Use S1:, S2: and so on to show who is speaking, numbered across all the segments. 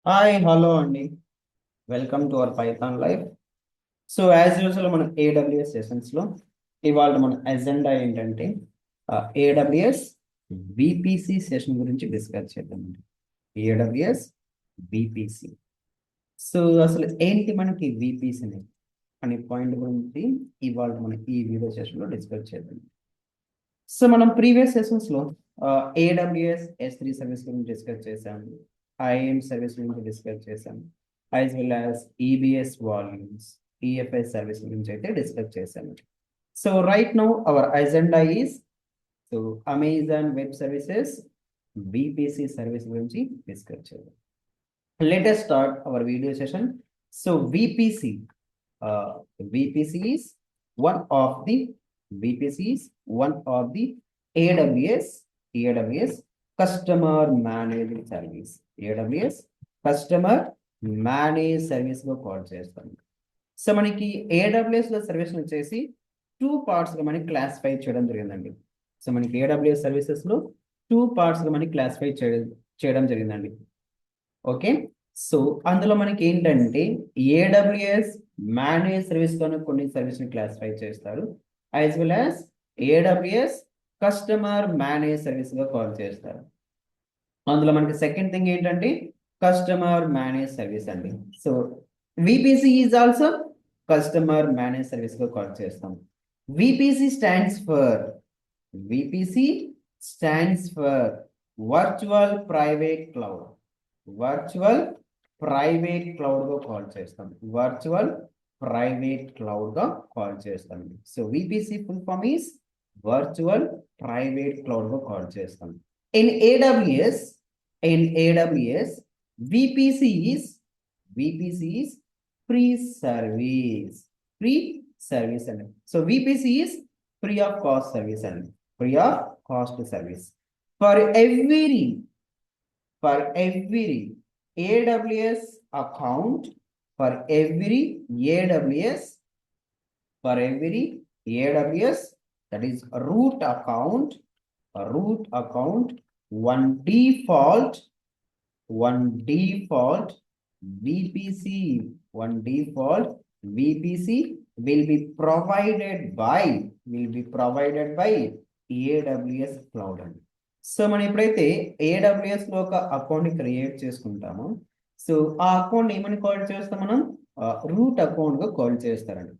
S1: Hi, hello, Andy. Welcome to our Python Life. So, as usual, మన AWS sessions లో ఇవాళ మన agenda ఏంటంటే AWS VPC సెషన్ గురించి డిస్కస్ చేద్దామండి. AWS VPC. సో, అసలు ఏంటి మనకి VPC అనే పాయింట్ గురించి ఇవాళ మనం ఈ వీడియో సెషన్లో డిస్కస్ చేద్దాం. సో మనం ప్రీవియస్ సెషన్స్ లో AWS S3 సర్వీస్ గురించి డిస్కస్ చేసాము, IAM సర్వీస్ గురించి డిస్కస్ చేసాము, as well as EBS volumes, EFS service గురించి అయితే డిస్కస్ చేసాము. So right now our agenda is so Amazon web services VPC service గురించి డిస్కస్ చేద్దాం. Let us start our video session. So VPC is one of the AWS customer managed service. AWS customer managed service గా call చేస్తాం. So మనకి AWS లో service వచ్చేసి two parts గా మనకి classify చేయడం జరిగిందండి. సో మనకి AWS సర్వీసెస్ లో టూ పార్ట్స్ గా మనకి క్లాసిఫై చేయడం జరిగిందండి. ఓకే, సో అందులో మనకి ఏంటంటే AWS మేనేజ్ సర్వీస్ లోనే కొన్ని సర్వీస్ ని క్లాసిఫై చేస్తారు, as well as AWS customer manage service గా కాల్ చేస్తారు. అందులో మనకి సెకండ్ థింగ్ ఏంటంటే కస్టమర్ మేనేజ్ సర్వీస్ అండి. So VPC is also customer manage service గా కాల్ చేస్తాం. VPC stands for virtual private cloud. Virtual private cloud గా కాల్ చేస్తాం. వర్చువల్ ప్రైవేట్ క్లౌడ్ గా కాల్ చేస్తాం. So VPC full form is virtual private cloud గా call చేస్తాం. In AWS, VPC is free service. And so VPC is free of cost service and free of cost service for every AWS account. For every AWS that is root account, one default VPC will be provided by AWS cloud. So మనం ఎప్పుడైతే AWS లో ఒక account create చేసుకుంటామో, so ఆ account ఏమని call చేస్తాం మనం? Route account గా కాల్ చేస్తారండి.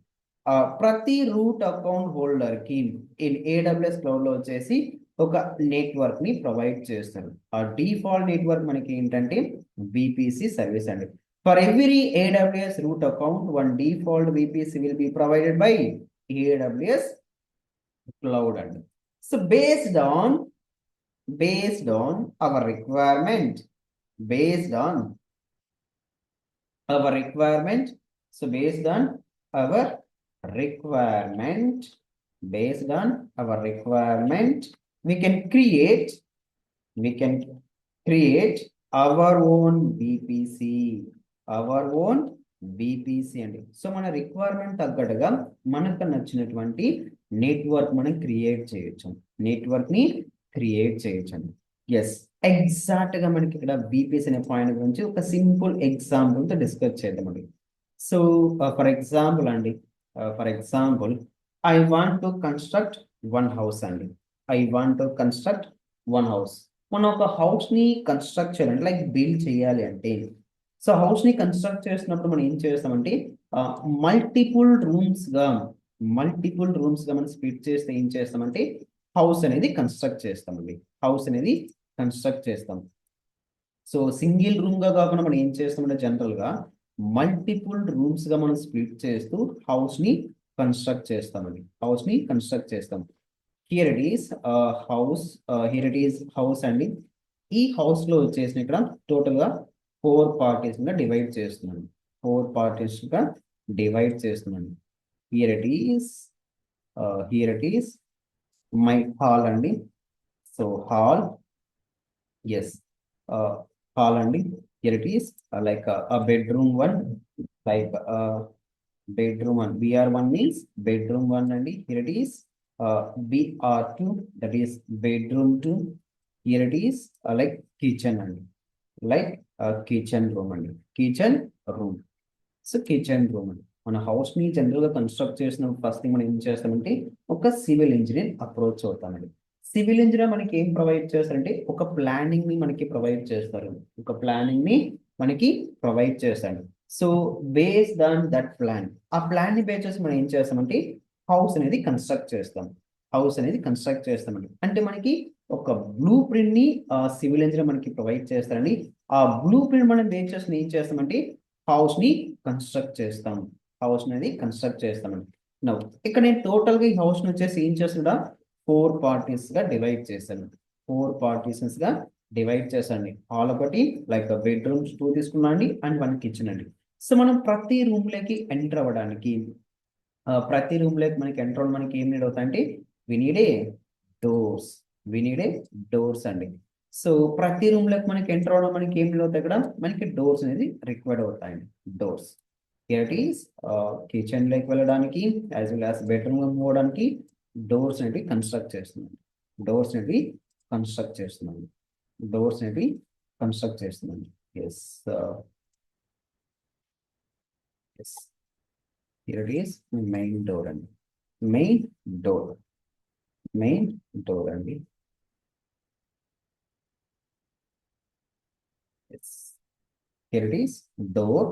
S1: ప్రతి రూట్ అకౌంట్ హోల్డర్ కి ఇన్ AWS క్లౌడ్ లో వచ్చేసి ఒక నెట్వర్క్ ని ప్రొవైడ్ చేస్తారు. ఆ డిఫాల్ట్ నెట్వర్క్ మనకి ఏంటంటే VPC సర్వీస్ అండి. For every AWS root account one default VPC will be provided by AWS cloud అండి. So based on our requirement, we can create our own VPC అండి. So మన requirement తగ్గట్టుగా మనకు నచ్చినటువంటి network మనం క్రియేట్ చేయొచ్చు అండి. ఎస్, ఎగ్జాక్ట్ గా మనకి ఇక్కడ VPC అనే పాయింట్ గురించి ఒక సింపుల్ ఎగ్జాంపుల్ తో డిస్కస్ చేద్దామండి. So for example I want to construct one house అండి. మనం ఒక హౌస్ ని కన్స్ట్రక్ట్ చేయాలంటే, లైక్ బిల్డ్ చేయాలి అంటే, సో హౌస్ ని కన్స్ట్రక్ట్ చేసినప్పుడు మనం ఏం చేస్తామంటే మల్టిపుల్ రూమ్స్ గా మనం స్ప్లిట్ చేస్తే ఏం చేస్తామంటే హౌస్ అనేది కన్స్ట్రక్ట్ చేస్తాం. సో సింగిల్ రూమ్ గా కాకుండా మనం ఏం చేస్తామంటే జనరల్ గా మల్టిపుల్ రూమ్స్ గా మనం స్ప్లిట్ చేస్తూ హౌస్ ని కన్స్ట్రక్ట్ చేస్తాం. హియర్ ఇట్ ఈస్ హౌస్ అండి. ఈ హౌస్ లో వచ్చేసి ఇక్కడ టోటల్ గా 4 పార్టీస్ గా డివైడ్ చేస్తున్నాను. Here it is my hall అండి. సో హాల్, ఎస్, హాల్ అండి. Here it is like a bedroom one, like bedroom one. BR1 means bedroom 1 and here it is BR2, that is bedroom 2. Here it is like kitchen and like kitchen room అండి, kitchen room. So kitchen room అండి. మన house ని general గా construct చేసిన first thing మనం ఏం చేస్తామంటే ఒక సివిల్ ఇంజనీర్ అప్రోచ్ అవుతామండి. సివిల్ ఇంజనీర్ మనకి ఏం ప్రొవైడ్ చేస్తారంటే ఒక ప్లానింగ్ ని మనకి ప్రొవైడ్ చేస్తారు, ఒక ప్లానింగ్ ని మనకి ప్రొవైడ్ చేస్తాడు. So based on that plan, ఆ ప్లాన్ ని బేస్ చేసి మనం ఏం చేస్తామంటే హౌస్ అనేది కన్స్ట్రక్ట్ చేస్తాం, హౌస్ అనేది కన్స్ట్రక్ట్ చేస్తామండి. అంటే మనకి ఒక బ్లూ ప్రింట్ ని సివిల్ ఇంజనీర్ మనకి ప్రొవైడ్ చేస్తారండి. ఆ బ్లూ ప్రింట్ మనం బేస్ చేసి ఏం చేస్తామంటే హౌస్ ని కన్స్ట్రక్ట్ చేస్తాం, హౌస్ అనేది కన్స్ట్రక్ట్ చేస్తామండి. నౌ ఇక్కడ నేను టోటల్ గా ఈ హౌస్ ని వచ్చేసి ఏం చేస్తున్నా 4 పార్టీస్ గా డివైడ్ చేశాను, 4 పార్టీషన్స్ గా డివైడ్ చేశాను. హాల్ ఒకటి, లైక్ బెడ్రూమ్స్ 2 తీసుకున్నా అండి, అండ్ 1 కిచెన్ అండి. సో మనం ప్రతి రూమ్ లోకి ఎంటర్ అవ్వడానికి, ప్రతి రూమ్ లోకి మనకి ఎంటర్ అవ్వడం మనకి ఏం నీడ్ అవుతాయంటే we need a doors, we need a doors అండి. సో ప్రతి రూమ్ లోకి మనకి ఎంటర్ అవ్వడం మనకి ఏం నీడ్ అవుతాయి, ఇక్కడ మనకి డోర్స్ అనేది రిక్వైర్డ్ అవుతాయండి. డోర్స్ ఇట్ ఈస్ కిచెన్ లోకి వెళ్ళడానికి యాజ్ వెల్ యాజ్ బెడ్రూమ్ లో మూవ్ అవడానికి డోర్స్ అనేవి కన్స్ట్రక్ట్ చేస్తున్నాం, డోర్స్ అనేవి కన్స్ట్రక్ట్ చేస్తున్నాం, డోర్స్ అనేవి కన్స్ట్రక్ట్ చేస్తున్నాం. Yes yes here it is main door అండి, మెయిన్ డోర్, మెయిన్ డోర్ అండి. Yes here it is door.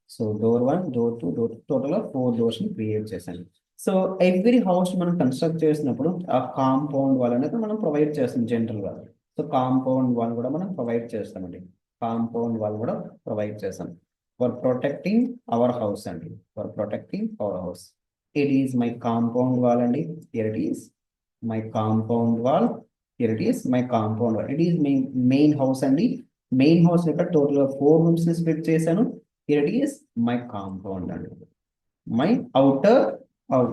S1: So door 1, door 2, door total 4 doors ని క్రియేట్ చేశాను. సో ఎవ్రీ హౌస్ మనం కన్స్ట్రక్ట్ చేసినప్పుడు ఆ కాంపౌండ్ వాల్ అనేది మనం ప్రొవైడ్ చేస్తాం జనరల్ గా. సో కాంపౌండ్ వాల్ కూడా మనం ప్రొవైడ్ చేస్తామండి, కాంపౌండ్ వాల్ కూడా ప్రొవైడ్ చేస్తాం ఫర్ ప్రొటెక్టింగ్ అవర్ హౌస్ అండి, for protecting our house. It is my compound wall అండి, here it is my compound wall, here it is my compound wall. It is main house అండి. Main house యొక్క total 4 rooms ని split చేశాను. Here it is my compound and my outer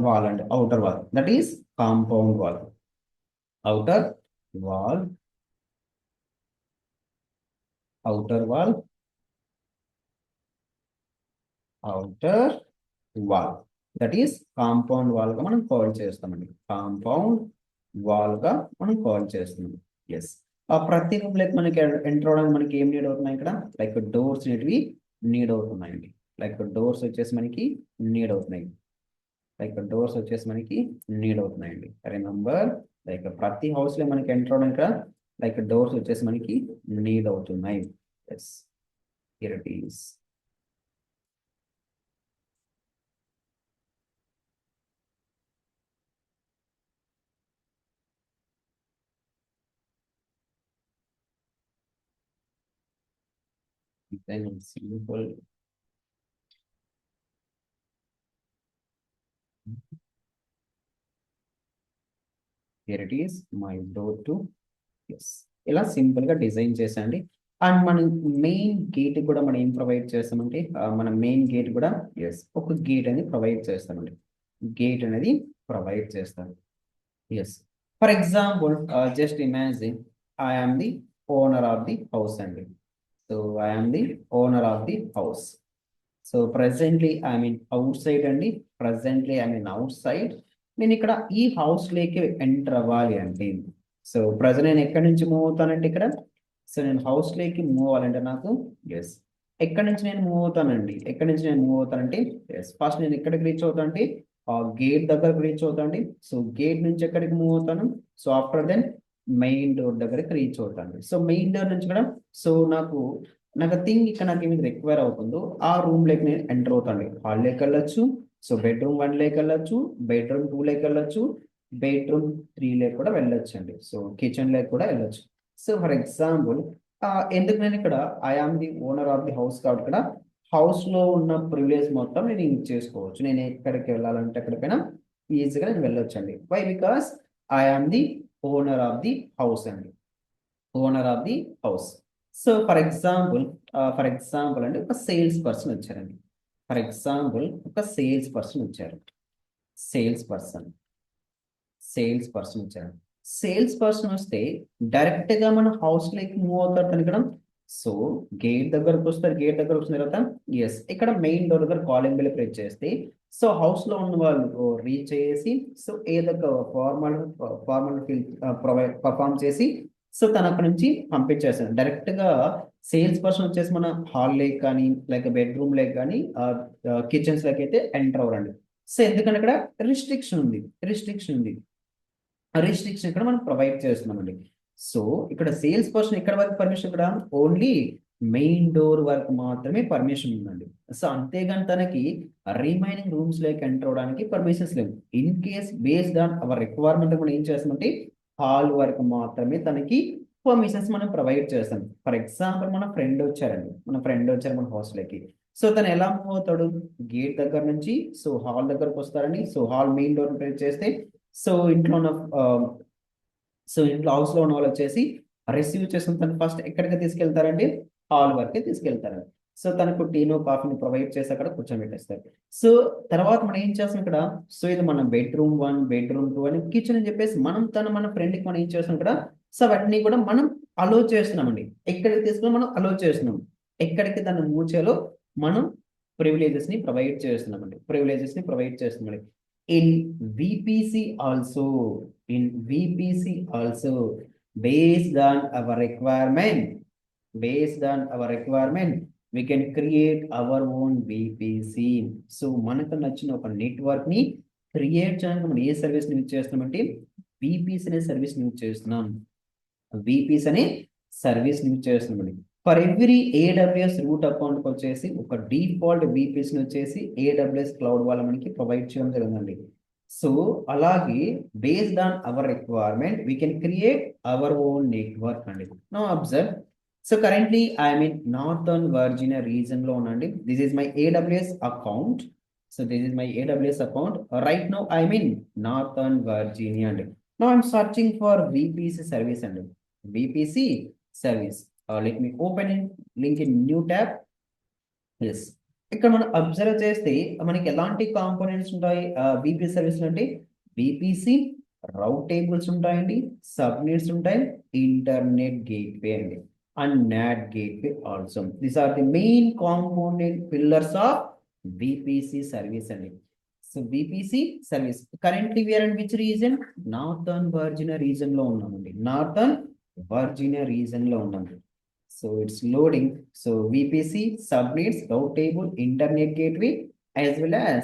S1: wall and outer wall, that is compound wall, outer wall, outer wall, outer wall, that is compound wall గా మనం call చేస్తామండి, compound wall గా మనం call చేస్తున్నాం. Yes ఆ ప్రతి room like మనకి enter అవడానికి మనకి ఏం నీడ్ అవుతున్నాయి ఇక్కడ, లైక్ డోర్స్ అనేటివి నీడ్ అవుతున్నాయండి, లైక్ డోర్స్ వచ్చేసి మనకి నీడ్ అవుతున్నాయి, లైక్ డోర్స్ వచ్చేసి మనకి నీడ్ అవుతున్నాయండి. రిమెంబర్ లైక్ ప్రతి హౌస్ లో మనకి ఎంటర్ అవడానికి లైక్ డోర్స్ వచ్చేసి మనకి నీడ్ అవుతున్నాయి. Yes here it is. Then simple. Here it is my door to. Yes ఇలా సింపుల్ గా డిజైన్ చేసండి. అండ్ మనం మెయిన్ గేట్ కూడా మనం ఏం ప్రొవైడ్ చేస్తామంటే మన మెయిన్ గేట్ కూడా ఎస్ ఒక గేట్ అనేది ప్రొవైడ్ చేస్తామండి, గేట్ అనేది ప్రొవైడ్ చేస్తాం. Yes for example just imagine I am the owner of the house అండి. So I am the owner of the house. So presently I mean outside అండి, presently I mean outside. నేను ఇక్కడ ఈ house లేకి enter అవ్వాలి అంటే, so present నేను ఎక్కడి నుంచి మూవ్ అవుతానంటే ఇక్కడ, సో నేను హౌస్ లేకి మూవ్ అవ్వాలంటే నాకు ఎస్ ఎక్కడి నుంచి నేను మూవ్ అవుతానండి, ఎక్కడి నుంచి నేను మూవ్ అవుతానంటే ఎస్ ఫస్ట్ నేను ఎక్కడికి రీచ్ అవుతానంటే ఆ గేట్ దగ్గరకు రీచ్ అవుతానండి. సో గేట్ నుంచి ఎక్కడికి మూవ్ అవుతాను, so after then main door దగ్గరికి రీచ్ అవుతాను. సో మెయిన్ డోర్ నుంచి కూడా సో నాకు థింగ్ ఇక్కడ నాకు ఏమి రిక్వైర్ అవుతుందో ఆ రూమ్ లేకి నేను ఎంటర్ అవుతాను. హాల్ లేకి వెళ్ళొచ్చు, సో బెడ్రూమ్ 1 లేకి వెళ్ళొచ్చు, బెడ్రూమ్ 2 లేకి వెళ్ళొచ్చు, బెడ్రూమ్ 3 లేకి కూడా వెళ్ళొచ్చు అండి. సో కిచెన్ లేకి కూడా వెళ్ళొచ్చు. సో ఫర్ ఎగ్జాంపుల్ ఎందుకు నేను ఇక్కడ I am the owner of the house కాబట్టి ఇక్కడ హౌస్ లో ఉన్న ప్రివిలేజ్ మొత్తం నేను యూజ్ చేసుకోవచ్చు. నేను ఎక్కడికి వెళ్ళాలంటే ఎక్కడికైనా ఈజీగా నేను వెళ్ళొచ్చు అండి. Why because I am the owner of the house అండి, owner of the house. So for example అంటే ఒక సేల్స్ పర్సన్ వచ్చారండి, ఫర్ ఎగ్జాంపుల్ ఒక సేల్స్ పర్సన్ వచ్చారు, సేల్స్ పర్సన్, సేల్స్ పర్సన్ వచ్చారు. సేల్స్ పర్సన్ వస్తే డైరెక్ట్ గా మన హౌస్ లోకి మూవ్ అవుతారు తను ఇక్కడ. సో గేట్ దగ్గరకు వస్తారు, గేట్ దగ్గర వచ్చిన తర్వాత ఎస్ ఇక్కడ మెయిన్ డోర్ దగ్గర కాలింగ్ బెల్ ప్రెస్ చేస్తే సో హౌస్ లో ఉన్న వాళ్ళు రీచ్ అయ్యేసి సో ఏదో ఒక ఫార్మల్ ఫిల్ పర్ఫామ్ చేసి సో తను అక్కడ నుంచి పంపించేస్తాడు డైరెక్ట్ గా. సేల్స్ పర్సన్ వచ్చేసి మన హాల్ లేక్ కానీ లైక్ బెడ్రూమ్ లేక్ కానీ కిచెన్స్ లేక్ అయితే ఎంటర్ అవ్వరండి. సో ఎందుకంటే ఇక్కడ రిస్ట్రిక్షన్ ఉంది. రిస్ట్రిక్షన్ ఇక్కడ మనం ప్రొవైడ్ చేస్తున్నామండి. సో ఇక్కడ సేల్స్ పర్సన్ ఇక్కడ వరకు పర్మిషన్, ఇక్కడ ఓన్లీ మెయిన్ డోర్ వరకు మాత్రమే పర్మిషన్ ఉందండి. సో అంతేగాని తనకి రిమైనింగ్ రూమ్స్ లోకి ఎంటర్ అవడానికి పర్మిషన్స్ లేవు. In case based on our requirement మనం ఏం చేస్తామంటే హాల్ వరకు మాత్రమే తనకి పర్మిషన్స్ మనం ప్రొవైడ్ చేస్తాం. ఫర్ ఎగ్జాంపుల్ మన ఫ్రెండ్ వచ్చారు మన హాస్టల్కి. సో తను ఎలా మూవ్ అవుతాడు, గేట్ దగ్గర నుంచి సో హాల్ దగ్గరకు వస్తారని, so hall main door press చేస్తే సో ఇంట్లో ఉన్న ఇంట్లో హౌస్ లో ఉన్న వాళ్ళు వచ్చేసి రిసీవ్ చేసిన తను ఫస్ట్ ఎక్కడికి తీసుకెళ్తారండి, హాల్ వరకే తీసుకెళ్తారండి. సో తనకు టీను కాఫీని ప్రొవైడ్ చేసి అక్కడ కూర్చోబెట్టేస్తారు. సో తర్వాత మనం ఏం చేస్తాం ఇక్కడ, సో ఇది మన బెడ్రూమ్ 1, బెడ్రూమ్ 2 అని కిచెన్ అని చెప్పేసి మన ఫ్రెండ్కి మనం ఏం చేస్తాం ఇక్కడ, సో అవన్నీ కూడా మనం అలో చేస్తున్నామండి. ఎక్కడికి తీసుకుని మనం అలో చేస్తున్నాం, ఎక్కడికి దాన్ని మూవ్ చేయాలో మనం ప్రివిలేజెస్ ని ప్రొవైడ్ చేస్తున్నామండి. In VPC also, based on our requirement, we can create our own VPC. So మనకు నచ్చిన ఒక నెట్వర్క్ ని క్రియేట్ చేయడానికి మనం ఏ సర్వీస్ ని యూజ్ చేస్తున్నామంటే VPC అనే సర్వీస్ ని యూజ్ చేస్తున్నాం. For every AWS root account వచ్చేసి ఒక డిఫాల్ట్ VPC ని వచ్చేసి AWS క్లౌడ్ వాళ్ళ మనకి ప్రొవైడ్ చేయడం జరిగిందండి. సో అలాగే based on our requirement we can create our own network అండి. Now observe, so currently I'm in northern Virginia region లో ఉన్నాండి. This is my AWS account. Right now I'm in northern Virginia అండి. Now I'm searching for VPC service అండి. VPC service. Let me open in link in new tab. Yes. ఇక్కడ మనం observe చేస్తే మనకి ఎలాంటి components ఉంటాయి VPC సర్వీస్ అంటే VPC route tables ఉంటాయండి, సబ్నెట్స్ ఉంటాయి, ఇంటర్నెట్ గేట్వే అండి, and NAT gateway also. These are the main component pillars of VPC service అండి. So VPC service currently we're in which region, northern Virginia region లో ఉన్నామండి. So it's loading. So VPC, subnets, route table, internet gateway, as well as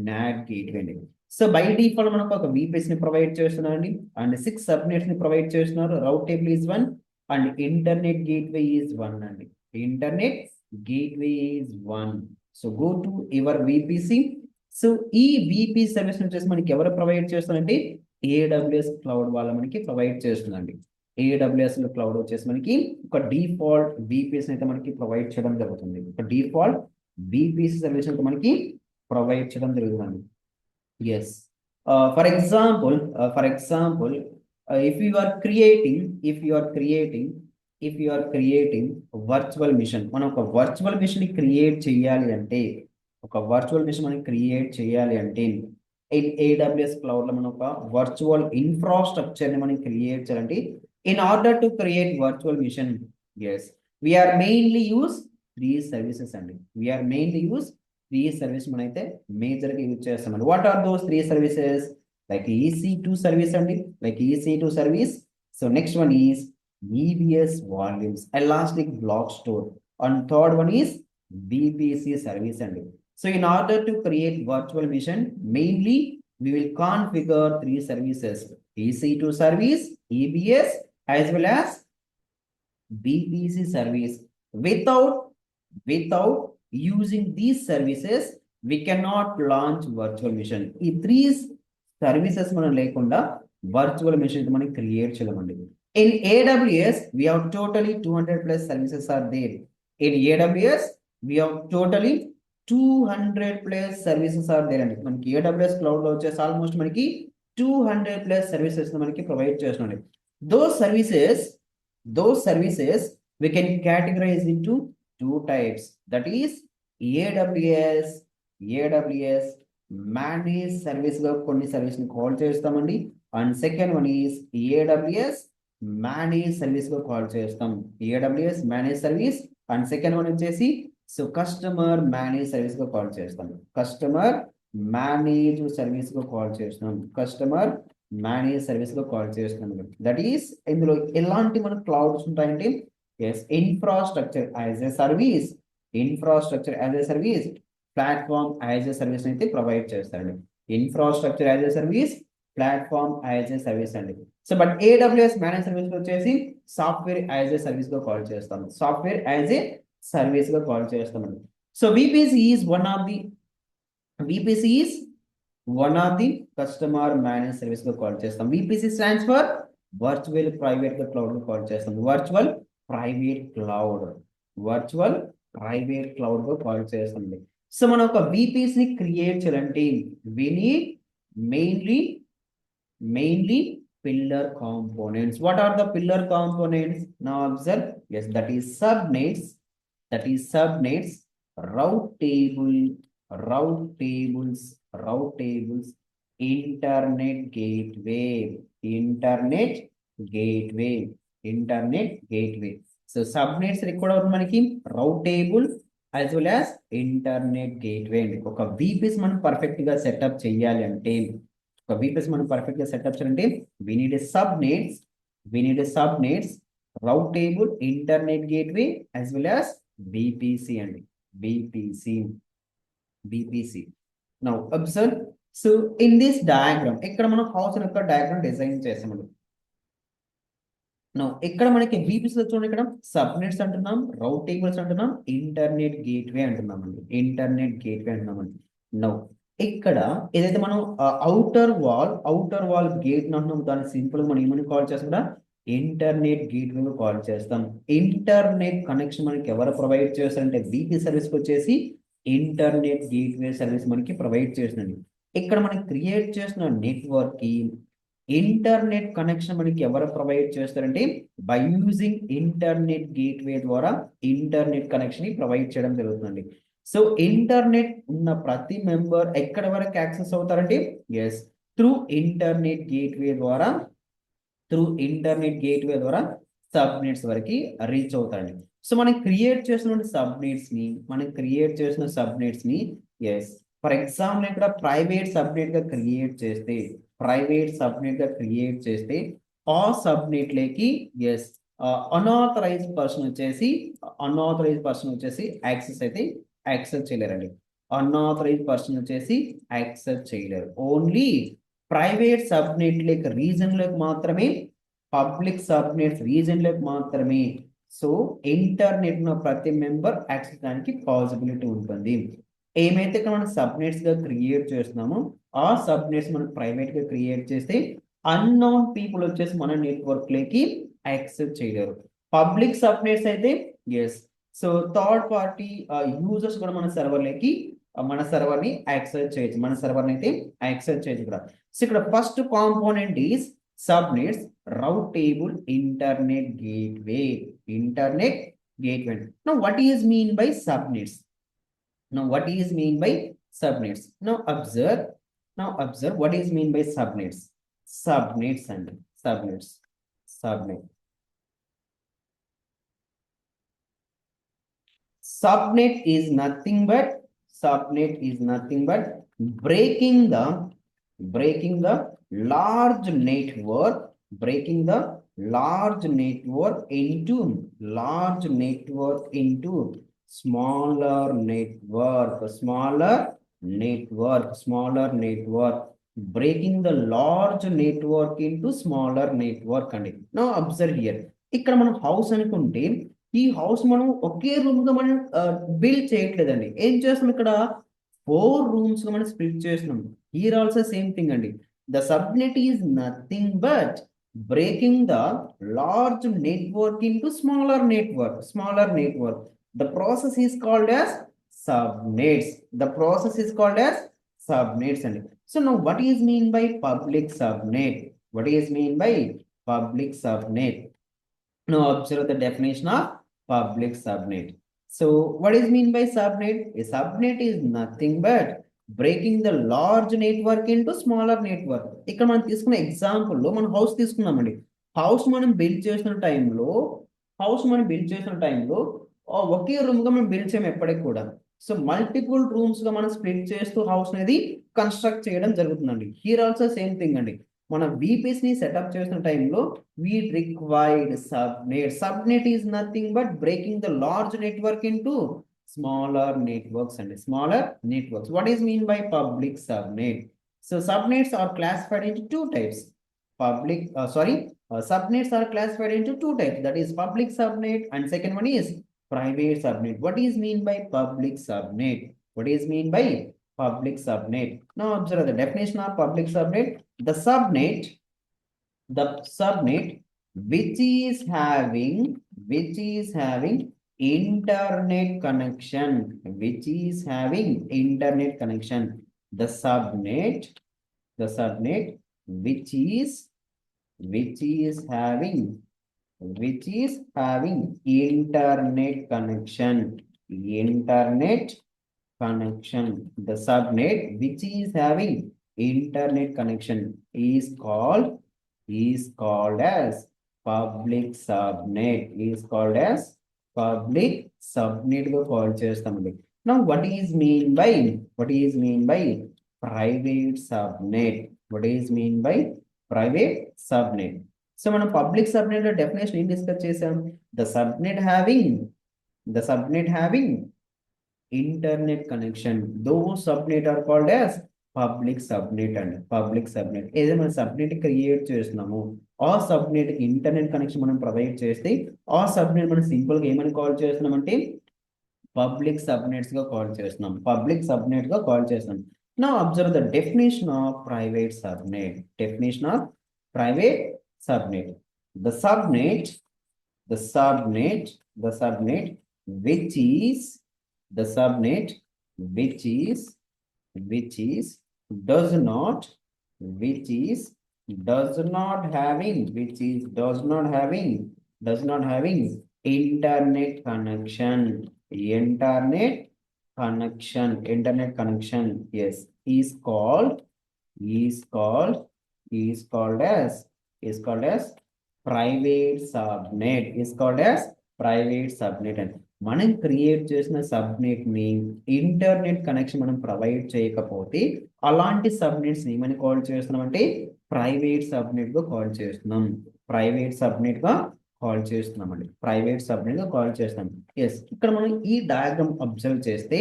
S1: NAT gateway. So by default మనకు ఒక VPC ని provide చేస్తున్నారండి, and 6 subnets ని provide చేస్తున్నారు. రౌట్ table is 1 and internet gateway is 1 అండి. So go to your VPC. So ఈ VPC service వచ్చేసి మనకి ఎవరు ప్రొవైడ్ చేస్తారంటే AWS క్లౌడ్ వాళ్ళ మనకి ప్రొవైడ్ చేస్తుందండి. AWS క్లౌడ్ వచ్చేసి మనకి ఒక డిఫాల్ట్ VPC అయితే మనకి ప్రొవైడ్ చేయడం జరుగుతుంది. Yes. For example if you are creating virtual machine, మనం ఒక వర్చువల్ మిషన్ క్రియేట్ చేయాలి అంటే AWS క్లౌడ్ లో మనం ఒక వర్చువల్ ఇన్ఫ్రాస్ట్రక్చర్ ని మనం క్రియేట్ చేయాలంటే in order to create virtual mission, yes, we are mainly use 3 services అండి. మనైతే మేజర్ గా యూజ్ చేస్తామండి. What are those 3 services? like EC2 service అండి, so next one is EBS volumes, elastic block store, and third one is VPC service అండి. So in order to create virtual mission, mainly we will configure 3 services: EC2 service, EBS, as well as VPC service. Without using these services, we cannot launch virtual mission. ఈ 3 services మనం లేకుండా virtual mission మనం create చేయలేమండి. In AWS, we have totally 200 plus services are there. In AWS, we have totally 200 plus services are there అండి. మనకి AWS cloud లో వచ్చేసి almost మనకి 200 plus services మనకి ప్రొవైడ్ చేస్తున్నాయి. Those services we can categorize into 2 types. That is AWS managed service గా కొన్ని service ని కాల్ చేస్తామండి, and second one is AWS managed service గా కాల్ చేస్తాం. AWS managed service and second one వచ్చేసి so customer manage service గా call చేస్తాం. Manage service గా కాల్ చేస్తున్నాం. దట్ ఈస్ ఇందులో ఎలాంటి మన క్లౌడ్స్ ఉంటాయంటే yes infrastructure as a service, infrastructure as a service, platform as a service అయితే ప్రొవైడ్ చేస్తారండి. Infrastructure as a service, platform as a service అండి. So but AWS manage service వచ్చేసి సాఫ్ట్వేర్ యాజ్ ఎ సర్వీస్ గా call చేస్తాం, software as a service గా call చేస్తామండి. So VPC is one of the VPC is one of the customer manage service గా call చేస్తాం. VPC stands for virtual private cloud గా call చేస్తాం. Virtual private cloud, virtual private cloud గా call చేస్తుంది. So మనం ఒక VPC ని create చేయాలంటే we need mainly pillar components. What are the pillar components? Now observe, yes, that is subnets, route tables, internet gateway. So subnets required అవుతుంది మనకి route table as well as internet gateway అండి. ఒక VPC మనం perfect గా setup చేయాలి అంటే, ఒక VPC మనం పర్ఫెక్ట్ గా సెటప్ చేయాలంటే we need a subnets, route table, internet gateway as well as VPC అండి. VPC. Now observe, so in this diagram ఇక్కడ మనం హౌస్ యొక్క డయాగ్రామ్ డిజైన్ చేసామండి. Now ఇక్కడ మనకి VPC చూడండి, ఇక్కడ సబ్నెట్స్ అంటున్నాం, రౌట్ టేబుల్స్ అంటున్నాం, ఇంటర్నెట్ గేట్వే అంటున్నామండి. నౌ ఇక్కడ ఏదైతే మనం అవుటర్ వాల్ గేట్ అంటున్నాం, దాన్ని సింపుల్ గా మనం ఏమని కాల్ చేస్తాం కూడా ఇంటర్నెట్ గేట్వే కాల్ చేస్తాం. ఇంటర్నెట్ కనెక్షన్ మనకి ఎవరు ప్రొవైడ్ చేస్తారంటే VPC సర్వీస్ వచ్చేసి ఇంటర్నెట్ గేట్వే సర్వీస్ మనకి ప్రొవైడ్ చేస్తుంది. ఇక్కడ మనం క్రియేట్ చేసిన నెట్వర్క్ కి ఇంటర్నెట్ కనెక్షన్ మనకి ఎవరు ప్రొవైడ్ చేస్తారంటే బై యూజింగ్ ఇంటర్నెట్ గేట్వే ద్వారా ఇంటర్నెట్ కనెక్షన్ ని ప్రొవైడ్ చేయడం జరుగుతుంది. సో ఇంటర్నెట్ ఉన్న ప్రతి మెంబర్ ఎక్కడ వరకు యాక్సెస్ అవుతారంటే ఎస్ త్రూ ఇంటర్నెట్ గేట్వే ద్వారా సబ్నెట్స్ వరకు రీచ్ అవుతారండి. సో మనం క్రియేట్ చేసిన సబ్నెట్స్ ని ఎస్ ఫర్ ఎగ్జాంపుల్ ఇక్కడ ప్రైవేట్ సబ్నెట్ గా క్రియేట్ చేస్తే ఆ సబ్నెట్ లేకి ఎస్ అన్ఆథరైజ్డ్ పర్సన్ వచ్చేసి యాక్సెస్ చేయలేరండి. ఓన్లీ ప్రైవేట్ సబ్నెట్ లేక రీజన్ లోకి మాత్రమే, పబ్లిక్ సబ్నెట్స్ రీజన్ లోకి మాత్రమే సో ఇంటర్నెట్ ఉన్న ప్రతి మెంబర్ యాక్సెస్ దానికి పాసిబిలిటీ ఉంటుంది. ఏమైతే ఇక్కడ మనం సబ్నెట్స్ గా క్రియేట్ చేస్తున్నామో ఆ సబ్నెట్స్ మనం ప్రైవేట్ గా క్రియేట్ చేస్తే అన్నోన్ పీపుల్ వచ్చేసి మన నెట్వర్క్ లోకి యాక్సెస్ చేయలేరు. పబ్లిక్ సబ్నెట్స్ అయితే yes so third party users కూడా మన సర్వర్ ని యాక్సెస్ చేయొచ్చు, ఇక్కడ. సో ఇక్కడ first component is subnets, route table, internet gateway. Now what is mean by subnets? Now observe what is mean by subnets. Subnet is nothing but breaking the large network into smaller network, breaking the large network into smaller network అండి. Now observe here, ఇక్కడ మనం house అనుకుంటే ఈ house మనం ఒకే room గా మనం build చేయట్లేదండి. ఏం చేస్తున్నాం, ఇక్కడ 4 రూమ్స్ గా మనం స్ప్లిట్ చేస్తున్నాం. హియర్ ఆల్సో సేమ్ థింగ్ అండి. The subnet is nothing but breaking the large network into smaller network. The process is called as subnets. And so now what is mean by public subnet? Now observe the definition of public subnet. So what is mean by subnet? A subnet is nothing but breaking the large network into smaller network. ఇక్కడ మనం తీసుకున్న example లో మనం house తీసుకున్నామండి. House మనం build చేసిన టైంలో ఒకే room గా మనం బిల్డ్ చేయము ఎప్పటికి కూడా. సో మల్టిపుల్ రూమ్స్ గా మనం స్ప్లిట్ చేస్తూ హౌస్ అనేది కన్స్ట్రక్ట్ చేయడం జరుగుతుందండి. హియర్ ఆల్సో సేమ్ థింగ్ అండి. మన VPC ని సెటప్ చేసిన టైంలో we required subnet. Subnet is nothing but breaking the large network into smaller networks and smaller networks. What is mean by public subnet? So subnets are classified into two types. Subnets are classified into two types. That is public subnet and second one is private subnet. What is mean by public subnet? What is mean by public subnet? Now observe the definition of public subnet. The subnet which is having internet connection, the subnet which is having internet connection, the subnet which is having internet connection is called as public subnet, గా call చేస్తామండి. Now what is mean by private subnet? So మనం public subnet లో definition ఏం discuss చేసాం? The subnet having internet connection, those subnet are called as public subnet అండి. ఏదైనా మనం subnet create చేస్తున్నాము, ఆ సబ్నెట్ కి ఇంటర్నెట్ కనెక్షన్ మనం ప్రొవైడ్ చేస్తే ఆ సబ్నెట్ మనం సింపుల్ గా ఏమని కాల్ చేస్తున్నాం అంటే పబ్లిక్ సబ్నెట్స్ గా కాల్ చేస్తున్నాం. Now observe the definition of private subnet. The subnet which is does not having internet connection, yes, is called as private subnet. And మనం క్రియేట్ చేసిన సబ్నెట్ ని ఇంటర్నెట్ కనెక్షన్ మనం provide చేయకపోతే అలాంటి subnets ని ఏమని కాల్ చేస్తున్నాం అంటే ప్రైవేట్ సబ్నెట్ గా కాల్ చేస్తున్నాం. ఎస్, ఇక్కడ మనం ఈ డయాగ్రామ్ అబ్జర్వ్ చేస్తే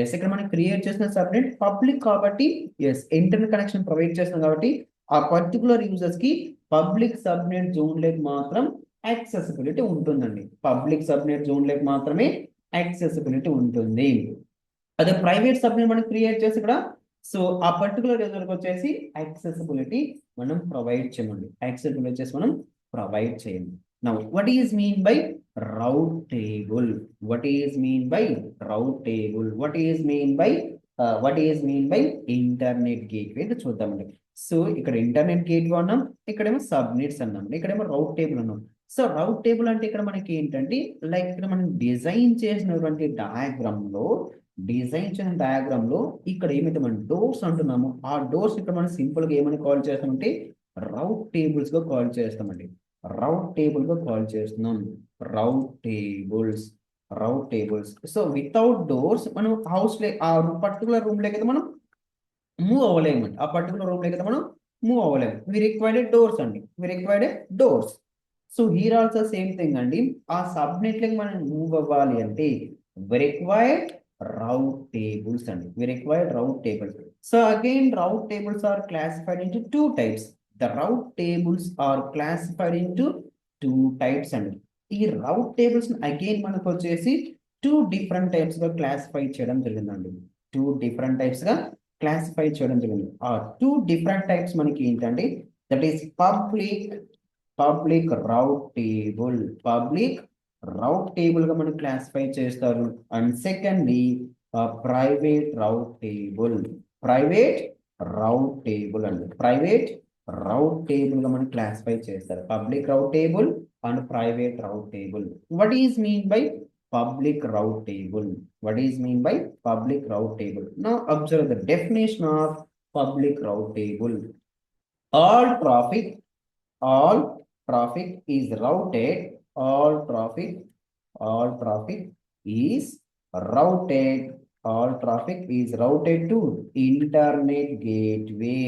S1: ఎస్, ఇక్కడ మనం క్రియేట్ చేసిన సబ్నెట్ పబ్లిక్ కాబట్టి ఎస్ ఇంటర్నెట్ కనెక్షన్ ప్రొవైడ్ చేస్తున్నాం కాబట్టి ఆ పర్టికులర్ యూజర్స్ కి పబ్లిక్ సబ్నెట్ జోన్ లేక్ మాత్రం యాక్సెసిబిలిటీ ఉంటుందండి. అదే ప్రైవేట్ సబ్నెట్ మనం క్రియేట్ చేసి ఇక్కడ సో ఆ పర్టికులర్ యూజర్కి వచ్చేసి యాక్సెసిబిలిటీ మనం ప్రొవైడ్ చేయండి. Now what is mean by route table? What is mean by internet gateway చూద్దామండి. సో ఇక్కడ ఇంటర్నెట్ గేట్వే అన్నాం, ఇక్కడేమో సబ్నెట్స్ అన్నాం, ఇక్కడేమో రౌట్ టేబుల్ అన్నాం. సో రౌట్ టేబుల్ అంటే ఇక్కడ మనకి ఏంటంటే లైక్ ఇక్కడ మనం డిజైన్ చేసినటువంటి డయాగ్రామ్ లో ఇక్కడ ఏమైతే మనం డోర్స్ అంటున్నామో ఆ డోర్స్ ఇక్కడ మనం సింపుల్ గా ఏమని కాల్ చేస్తామంటే రౌట్ టేబుల్స్ గా కాల్ చేస్తామండి. Route tables. So without doors మనం హౌస్ లే ఆ పర్టికులర్ రూమ్ లేక మనం మూవ్ అవ్వలేము. We required doors. So here also same thing అండి. ఆ సబ్నెట్ లకి మనం మూవ్ అవ్వాలి అంటే we required route tables. So again route tables are classified into two types. అండి. ఈ రౌట్ టేబుల్స్ అగైన్ మనకు వచ్చేసి టూ డిఫరెంట్ టైప్స్ గా క్లాసిఫై చేయడం జరిగిందండి. ఆ టూ డిఫరెంట్ టైప్స్ మనకి ఏంటంటే that is public rate table గా మనం క్లాసిఫై చేస్తారు. And secondly private rate table గా మనం క్లాసిఫై చేస్తారు. Public rate table and private rate table. What is mean by public route table? Now observe the definition of public route table. All traffic is routed to internet gateway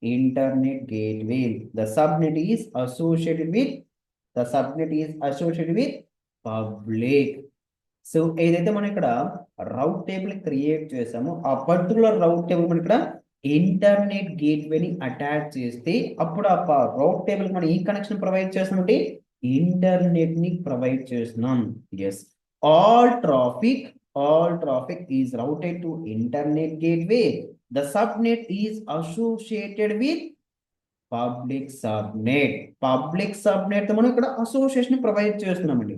S1: internet gateway. The subnet is associated with public. So ఏదైతే మనం ఇక్కడ రౌట్ table create చేసామో ఆ particular రౌట్ table మనం ఇక్కడ internet గేట్వేని attach చేస్తే అప్పుడు ఆ రౌట్ టేబుల్ మనం ఈ కనెక్షన్ ప్రొవైడ్ చేస్తామంటే ఇంటర్నెట్ ని ప్రొవైడ్ చేస్తున్నాం. Yes, all traffic is routed to internet gateway. The subnet is associated with public subnet మనం ఇక్కడ అసోసియేషన్ ప్రొవైడ్ చేస్తున్నామండి.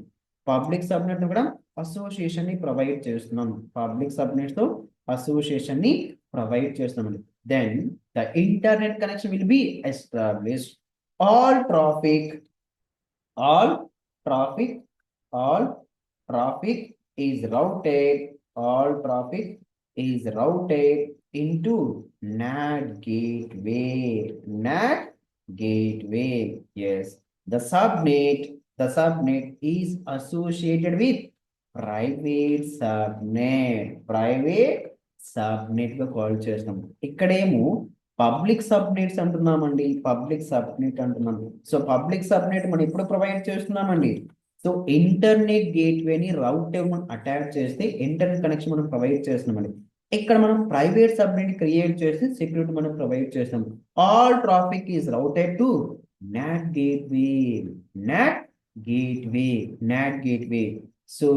S1: పబ్లిక్ సబ్నెట్ కూడా అసోసియేషన్ ని ప్రొవైడ్ చేస్తున్నాం. పబ్లిక్ సబ్నెట్ తో అసోసియేషన్ ని ప్రొవైడ్ చేస్తున్నామండి. Then the internet connection will be established. All traffic all traffic all traffic is routed all traffic is routed into NAT gateway. Yes, the subnet is associated with private subnet గా call చేస్తాం. ఇక్కడేమో public subnets అంటున్నామండి. Public subnet అంటున్నాం. So public subnet మనం ఎప్పుడు provide చేస్తున్నామండి? So internet గేట్వేని route table attach చేస్తే ఇంటర్నెట్ కనెక్షన్ మనం ప్రొవైడ్ చేస్తున్నామండి. ఇక్కడ మనం ప్రైవేట్ సబ్నెట్ క్రియేట్ చేసి సెక్యూరిటీ మనం ప్రొవైడ్ చేస్తాం. All traffic is routed to NAT gateway. So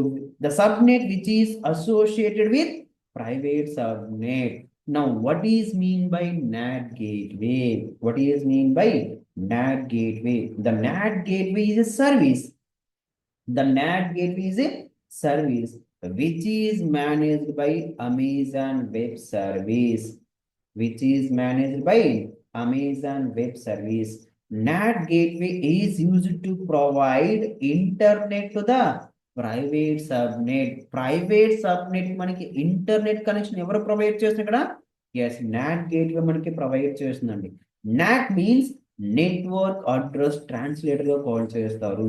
S1: the subnet which is associated with private subnet. Now, what is mean by NAT gateway? What is mean by NAT gateway? The NAT gateway is a service. The NAT gateway is a service which is managed by Amazon Web Service. NAT gateway is used to provide internet to the private subnet మనకి internet connection ఎవరు provide చేస్తున్నారు ఇక్కడ? Yes, not gateway మనకి provide చేస్తుందండి. Not means network address translator గా call చేస్తారు.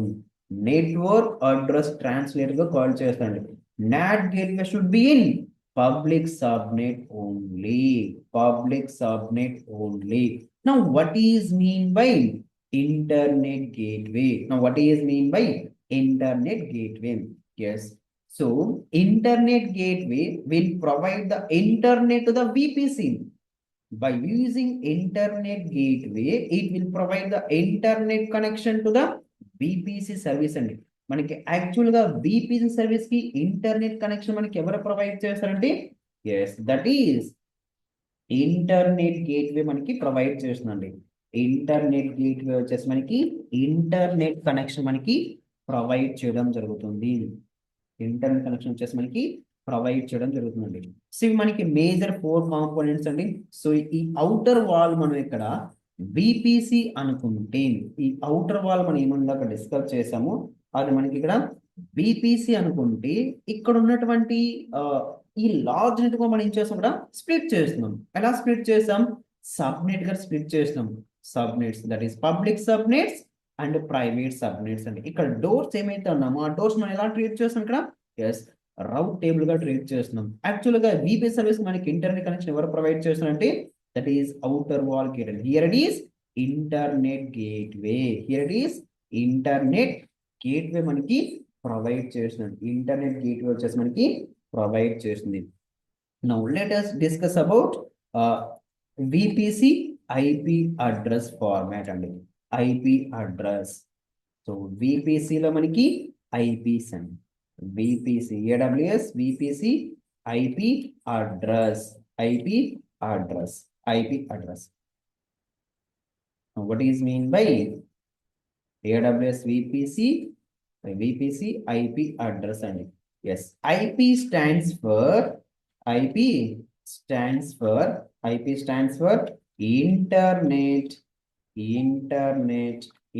S1: Not gateway should be in public subnet only. Now what is mean by internet gateway? Yes, so internet gateway will provide the internet to the VPC. By using internet gateway, it will provide the internet connection to the VPC service. అండి మనకి actual గా VPC service కి internet connection మనకి ఎవరు provide చేస్తారంటే yes, that is internet gateway మనకి provide చేస్తుందండి. Internet gateway వచ్చేసి మనకి ఇంటర్నెట్ కనెక్షన్ మనకి ప్రొవైడ్ చేయడం జరుగుతుంది. సో ఇవి మనకి మేజర్ 4 కాంపోనెంట్స్ అండి. సో ఈ అవుటర్ వాల్ మనం ఇక్కడ VPC అనుకుంటే, ఈ అవుటర్ వాల్ మనం ఏమన్నా డిస్కస్ చేసాము అది మనకి ఇక్కడ VPC అనుకుంటే, ఇక్కడ ఉన్నటువంటి ఈ లార్జ్ నెట్వర్క్ మనం ఏం చేస్తాం ఇక్కడ స్ప్లిట్ చేస్తున్నాం. ఎలా స్ప్లిట్ చేస్తాం? సబ్నెట్ గా స్ప్లిట్ చేస్తున్నాం. Subnets, that is public subnets and private subnets అండి. ఇక్కడ డోర్స్ ఏమైతే ఉన్నామో ఆ డోర్స్ మనం ఎలా ట్రీట్ చేస్తాం ఇక్కడ? ఎస్, రౌట్ టేబుల్ గా ట్రీట్ చేస్తున్నాం. యాక్చువల్ గా VPC సర్వీస్ మనకి ఇంటర్నెట్ కనెక్షన్ ఎవరు ప్రొవైడ్ చేస్తున్నారంటే that is outer wall gateway. Here it is internet gateway మనకి ప్రొవైడ్ చేస్తున్నాడు. ఇంటర్నెట్ గేట్వే వచ్చేసి మనకి ప్రొవైడ్ చేస్తుంది. Now let us discuss about VPC IP address format అండి. IP address. సో VPC లో మనకి IPs అండి. VPC AWS VPC IP address. Now, what is mean by AWS VPC IP address అండి. Yes, IP stands for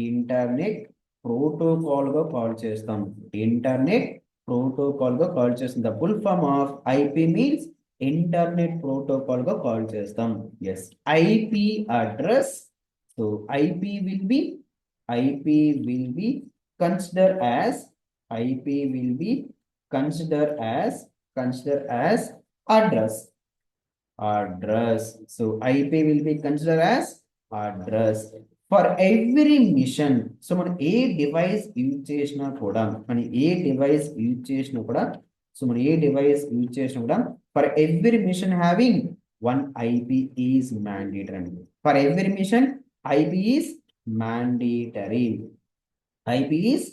S1: internet protocol గా call చేస్తాం. The full form of IP means internet protocol గా call చేస్తాం. Yes, IP address. So IP will be considered as address. So IP will be considered as address. For every mission, so మన ఏ device use చేసినా కూడా మన ఏ device use చేసినా కూడా so మన ఏ device use చేసినా కూడా for every machine having one IP is mandatory. For every machine IP is mandatory. IP is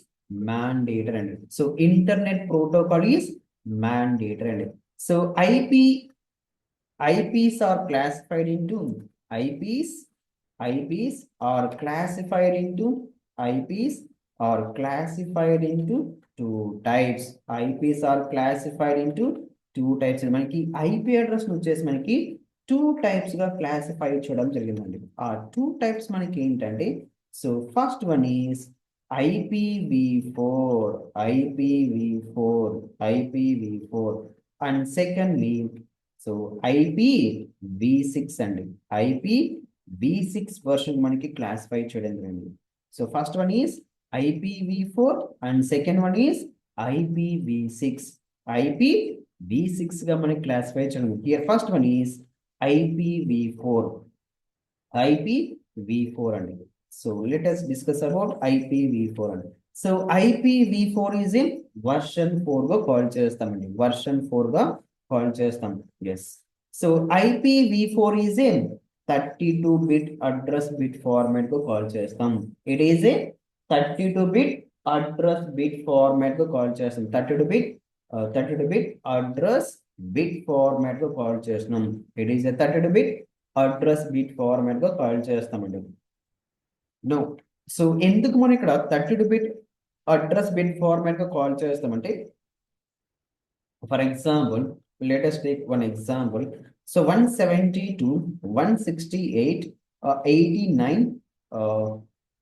S1: mandatory అండి. So internet protocol is mandatory అండి. So IPs are classified into IPs. IPs are classified into IPs are classified into two types. IPs are classified into two types. మనకి IP address వచ్చేసి మనకి two types గా classify చేయడం జరిగిందండి. ఆ two types మనకి ఏంటంటే so first one is IPv4, IPv4, IPv4, and secondly so IPv6 అండి. IPv6 వర్షన్ మనకి క్లాసిఫై చేయడం జరిగింది. So first one is IPv4 and second one is IPv6. IPv6 గా మనకి క్లాసిఫై చేయడం. Here first one is IPv4. IPv4 అండి. So let us discuss about IPv4 అండి. So IPv4 is in version 4 గా call చేస్తామండి. Version 4 గా call చేస్తాం. Yes. So IPv4 is a 32-bit address bit format గా కాల్ చేస్తాం. It is a 32-bit address bit format గా call చేస్తాం. 32-bit address bit format గా కాల్ చేస్తున్నాం. It is a 32-bit address bit format గా call చేస్తామండి. No. So ఎందుకు మనం ఇక్కడ 32-bit అడ్రస్ బిట్ ఫార్మాట్ గా కాల్ చేస్తామంటే for example let us take one example. So 172, 168, 89,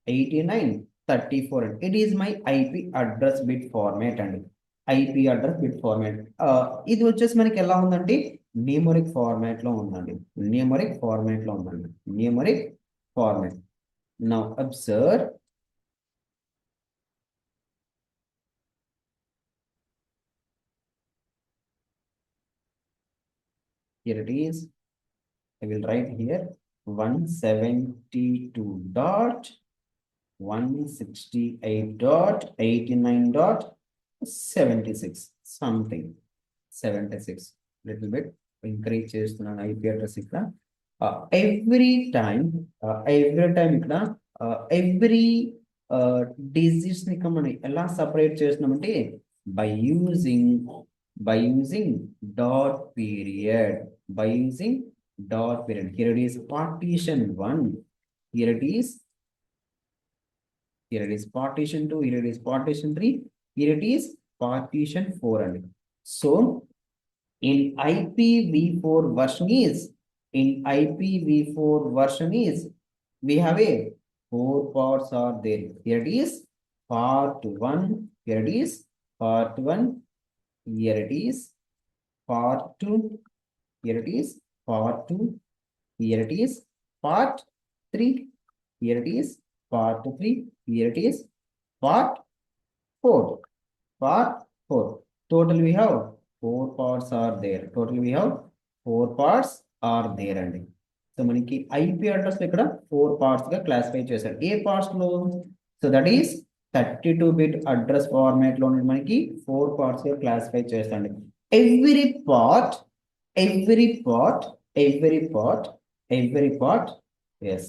S1: 89, 34. It is my IP address bit format and IP address bit format. ఇది వచ్చేసి మనకి ఎలా ఉందంటే న్యూమరిక్ ఫార్మాట్ లో ఉందండి. న్యూమరిక్ ఫార్మాట్ లో ఉందండి. Numeric format. Now observe. Here it is. I will write here 172.168.89.76 something 76 little bit increase చేస్తున్నాను IP address ఇక్కడ every time ఇక్కడ every digits ని మనం ఎలా సెపరేట్ చేస్తున్నామంటే by using dot period. By using dot period. Here it is partition 1. Here it is partition 2. Here it is partition 3. Here it is partition 4. And so in IPv4 version is we have a 4 parts are there. Here it is part 1. Here it is part 1. Here it is part 2. Here it is part 2. Here it is part 3. Here it is part 3. Here it is part 4. Part 4. Total we have 4 parts are there. Total we have 4 parts are there అండి. So మనకి IP address ఇక్కడ 4 parts గా classify చేశారు. ఏ parts లో? So that is 32-bit address format లో మనకి 4 parts గా classify చేస్తాండి. Every part, yes,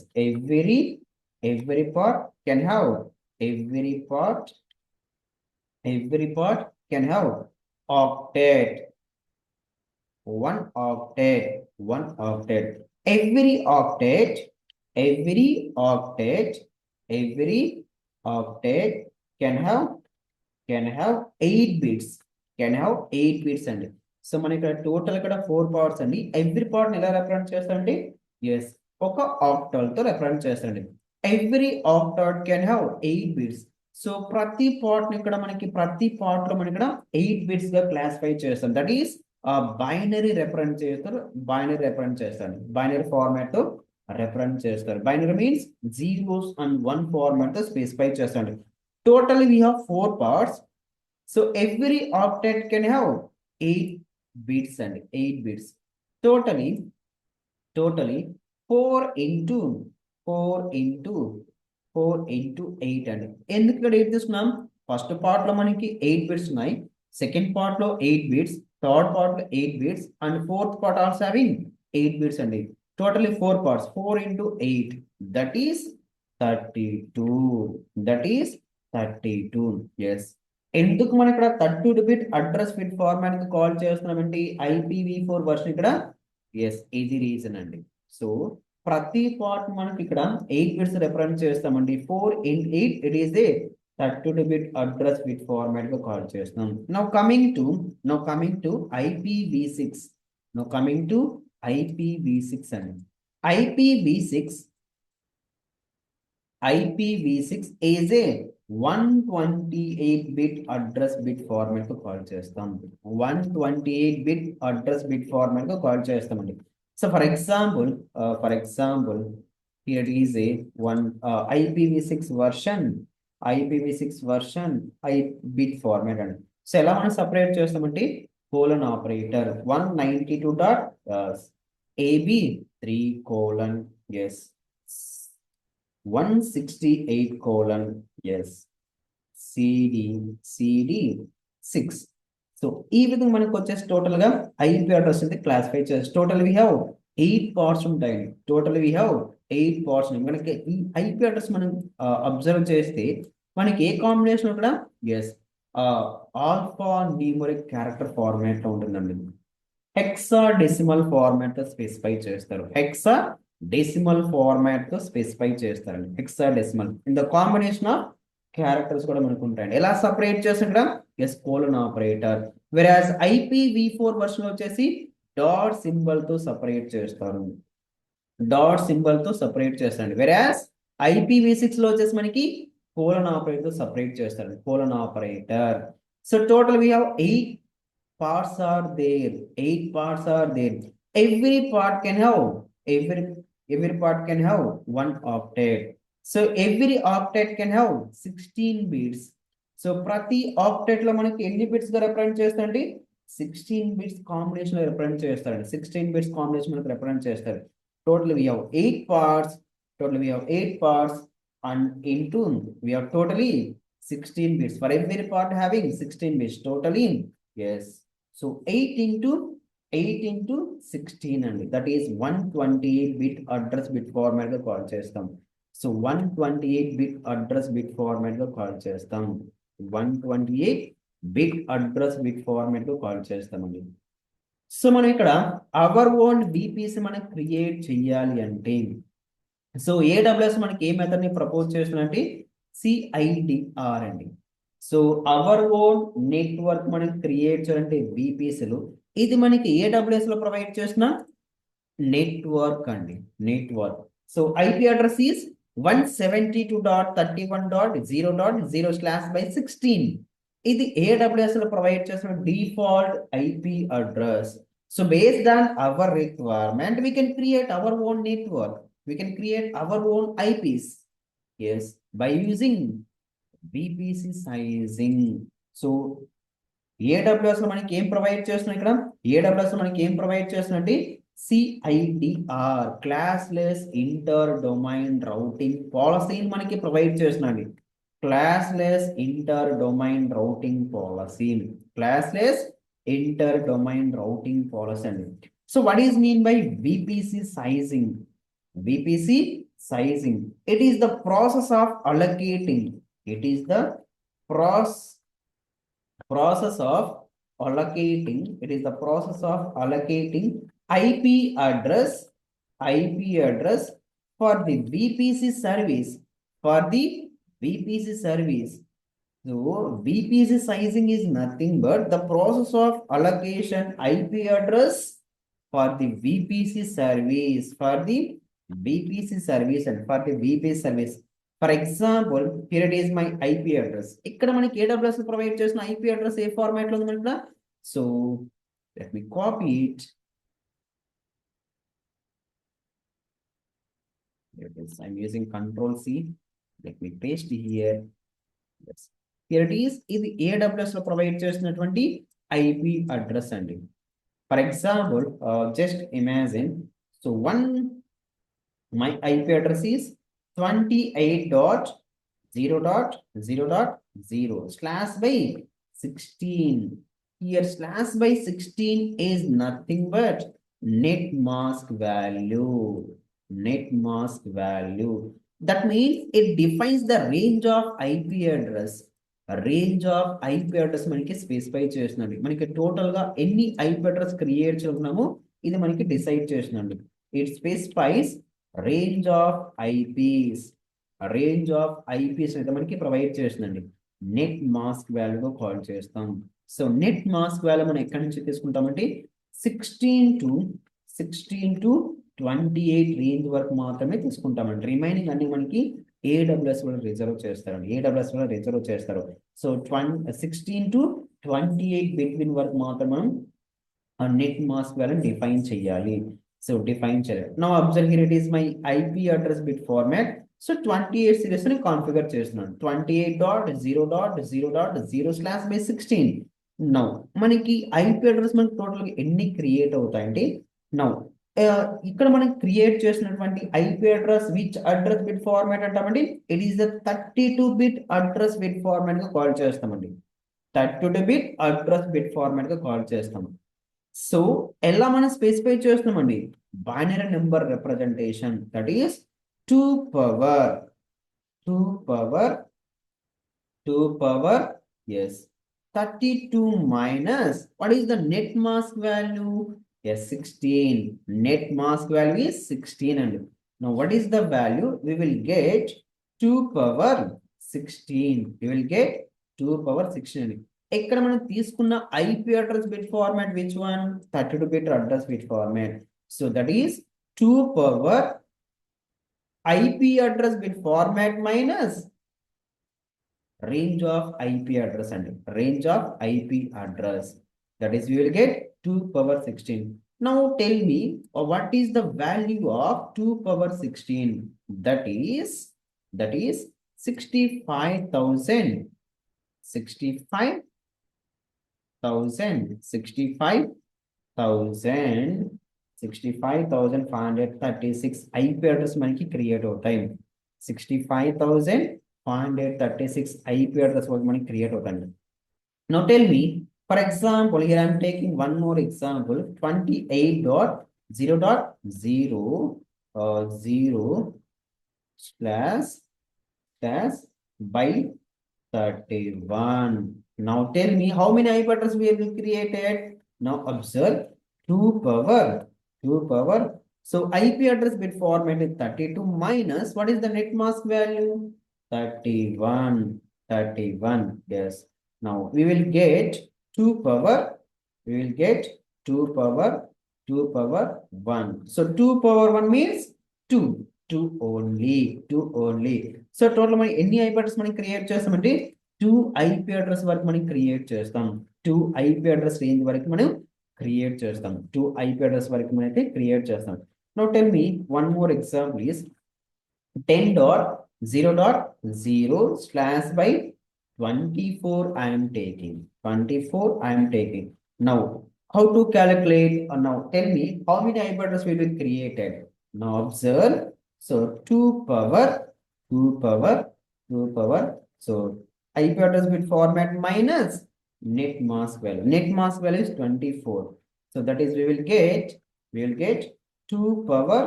S1: every part can have, every part can have octet, one octet. Every octet can have 8 bits. అండి. So మన ఇక్కడ total ఇక్కడ 4 parts అండి. Every part ఎలా represent చేస్తారండి? ఎస్, ఒక ఆక్టల్ తో రిప్రజెంట్ చేస్తారండి. Every octet can have 8 bits. So ప్రతి పార్ట్ ని ఇక్కడ మనకి ప్రతి పార్ట్ లో మనం ఇక్కడ 8 బిట్స్ గా క్లాసిఫై చేస్తాం. దట్ ఈస్ బైనరీ రిప్రజెంట్ చేస్తారు. బైనరీ ఫార్మాట్ తో రిప్రజెంట్ చేస్తారు. Binary means zeros and 1 format తో స్పెసిఫై చేస్తాండి. Total we have 4 parts. So every octet can have 8 bits and 8 bits. Totally 4 into 4 into 8 అండి. ఎందుకు ఇక్కడ 8 తీసుకున్నాం? ఫస్ట్ పార్ట్ లో మనకి 8 బిట్స్ ఉన్నాయి, సెకండ్ పార్ట్ లో 8 బిట్స్, థర్డ్ పార్ట్ లో 8 bits and fourth part also having 8 bits అండి. Totally 4 parts, 4 into 8, that is 32. That is 32. Yes. ఎందుకు మనం ఇక్కడ 32 బిట్ అడ్రస్ బిట్ ఫార్మాట్ కి కాల్ చేస్తున్నామంటే IPv4 వర్షన్ ఇక్కడ. ఎస్, ఇది రీజన్ అండి. సో ప్రతి పార్ట్ మనకి ఇక్కడ 8 బిట్స్ రిప్రజెంట్ చేస్తామండి. 4 into 8, it is A 32 bit address bit format గా కాల్ చేస్తాం. Now coming to IPv6. Now coming to IPv6 అండి. IPv6 is a 128 bit address bit format కు కాల్ చేస్తాం. 128 bit address bit format కు call చేస్తామండి. So for example here is a one IPv6 version I bit format అండి. So ఎలా మనం separate చేస్తామంటే colon operator 192.ab3 colon yes 168 colon yes CD6. So ఈ విధంగా మనకు వచ్చేసి టోటల్ గా ఐపీ అడ్రస్ అయితే క్లాసిఫై చేసి టోటల్ వి హ్యావ్ 8 పార్ట్స్ ఉంటాయండి. మనకి ఈ ఐపీ అడ్రస్ మనం అబ్జర్వ్ చేస్తే మనకి ఏ కాంబినేషన్ ఇక్కడ yes alphanumeric character format లో ఉంటుందండి. హెక్సాడెసిమల్ ఫార్మాట్ తో స్పెసిఫై చేస్తారు. Hexadecimal in the combination of characters కూడా మనకు ఉంటాయండి. ఎలా సపరేట్ చేస్తారు ఇక్కడ ఎస్ కోలన్ ఆపరేటర్. వెరాజ్ IPv4 వర్షన్ వచ్చేసి డాట్ సింబల్ తో సపరేట్ చేస్తారు. వెరాజ్ IPv6 లో వచ్చేసి మనకి కోలన్ ఆపరేటర్ తో సపరేట్ చేస్తారు. Colon operator. So total we have 8 parts are there. Every part can have one octet. So every octet can have 16 bits. So ప్రతి octet లో మనకి ఎన్ని బిట్స్ గా రిప్రజెంట్ చేస్తారండి 16 బిట్స్ కాంబినేషన్ లో రిప్రజెంట్ చేస్తారండి. 16 బిట్స్ కాంబినేషన్ మనకి రిప్రజెంట్ చేస్తారు. Total we have 8 parts and into we have totally 16 bits. For every part having 16 bits totally. Yes. So 8 into 16 అండి. That is 128 bit address bit format గా call చేస్తాం. So 128 bit address bit format గా call చేస్తాం. 128 bit address bit format గా call చేస్తామండి. So మనం ఇక్కడ our own VPC మనం క్రియేట్ చేయాలి అంటే సో AWS మనకి ఏ మెథడ్ ని ప్రపోజ్ చేస్తుందంటే CIDR అండి. సో అవర్ ఓన్ నెట్వర్క్ మనం క్రియేట్ చేయాలంటే VPCలు ఇది మనకి AWS లో ప్రొవైడ్ చేసిన నెట్వర్క్ అండి. So IP address is 172.31.0.0/16. ఇది AWS లో ప్రొవైడ్ చేసిన default IP address. So based on our requirement we can create our own network. We can create our own IPs. Yes, by using VPC sizing. So AWS లో మనకి ఏం provide చేస్తున్నాం ఇక్కడ AWS లో మనకి ఏం ప్రొవైడ్ చేస్తున్నట్టు CIDR classless inter domain routing policy మనకి ప్రొవైడ్ చేస్తున్నాండి. Classless inter domain routing policy అండి. So what is mean by VPC sizing? It is the process of allocating. It is the process of allocating IP address for the VPC service. So VPC sizing is nothing but the process of allocation IP address for the VPC service and for the VPC service. For example, here it is my IP address. ఇక్కడ మనకి AWS provide చేసిన IP address ఏ format లో ఉంది మనకి. So let me copy it. Here it is. I'm using Control-C. Let me paste here. Yes. Here it is. ఇది AWS లో provide చేసినటువంటి IP address అండి. For example, just imagine. So my IP address is 28.0.0.0 slash by 16. Here slash by 16 is nothing but net mask value. Net mask value. That means it defines the range of IP address. Range of IP address మనకి specify చేస్తున్నాడు. మనకి total గా ఎన్ని IP address create చేస్తున్నామో ఇది మనకి decide చేస్తున్నాడు. It specifies range of IPs. Range of eyepiece అయితే మనకి ప్రొవైడ్ చేస్తుందండి. నెట్ మాస్క్ వాల్యూగా కాల్ చేస్తాం. సో నెట్ మాస్క్ వాల్యూ మనం ఎక్కడి నుంచి తీసుకుంటామంటే 16 to 28 రేంజ్ వరకు మాత్రమే తీసుకుంటామండి. రిమైనింగ్ అన్ని మనకి ఏడబ్ల్యూఎస్ వాళ్ళు రిజర్వ్ చేస్తారండి. ఏడబ్ల్యూఎస్ వాళ్ళు రిజర్వ్ చేస్తారు. సో 16 to 28 బిట్వీన్ వరకు మాత్రం మనం నెట్ మాస్క్ వాల్యూ డిఫైన్ చేయాలి. సో డిఫైన్ చేయాలి. Now observe here it is my IP address bit format. So 28 series ని కాన్ఫిగర్ చేస్తున్నాను. 28.0.0.0/16. నౌ మనకి ఐపీ అడ్రస్ మనకి టోటల్ ఎన్ని క్రియేట్ అవుతాయంటే నౌ ఇక్కడ మనం క్రియేట్ చేసినటువంటి IP address which address bit format అంటామండి. It is the 32 bit address bit format గా కాల్ చేస్తామండి. 32 బిట్ అడ్రస్ బిట్ ఫార్మాట్ గా కాల్ చేస్తాం. సో ఎలా మనం స్పెసిఫై చేస్తున్నామండి. Binary number representation that is 2 power yes 32 minus what is the net mask value. Yes, 16. Net mask value is 16. And now what is the value? We will get 2 power 16. We will get 2 power 16. ఇక్కడ మనం తీసుకున్న IP address bit format which one 32 bit address bit format. So that is 2 power IP address bit format minus range of IP address and range of IP address. That is, we will get 2 power 16. Now tell me what is the value of 2 power 16? That is 65,000. 65,536 IP address మనకి create అవుతాయి. 65,536 IP address మనకి create అవుతాయి. Now tell me, for example, here I am taking one more example. 28.0.0/by31. Now tell me how many IP address we have created. Now observe 2 power. So IP address bit format is 32 minus what is the net mask value? 31. Yes. Now we will get 2 power 1. So 2 power 1 means 2 only. So total money any IP address money create చేస్తామంటే 2 IP address వరకు మనం create చేస్తాం. 2 IP address range వరకు మనం create చేస్తాం. 2 IP address వరకు మనం అయితే క్రియేట్ చేస్తాం. Now tell me one more example is 10.0.0/by24 I am taking. 24 I am taking. Now how to calculate? Now tell me how many IP address will be created. Now observe. So 2 power. So IP address bit format minus net mask value. Net mask value is 24. So that is we will get 2 power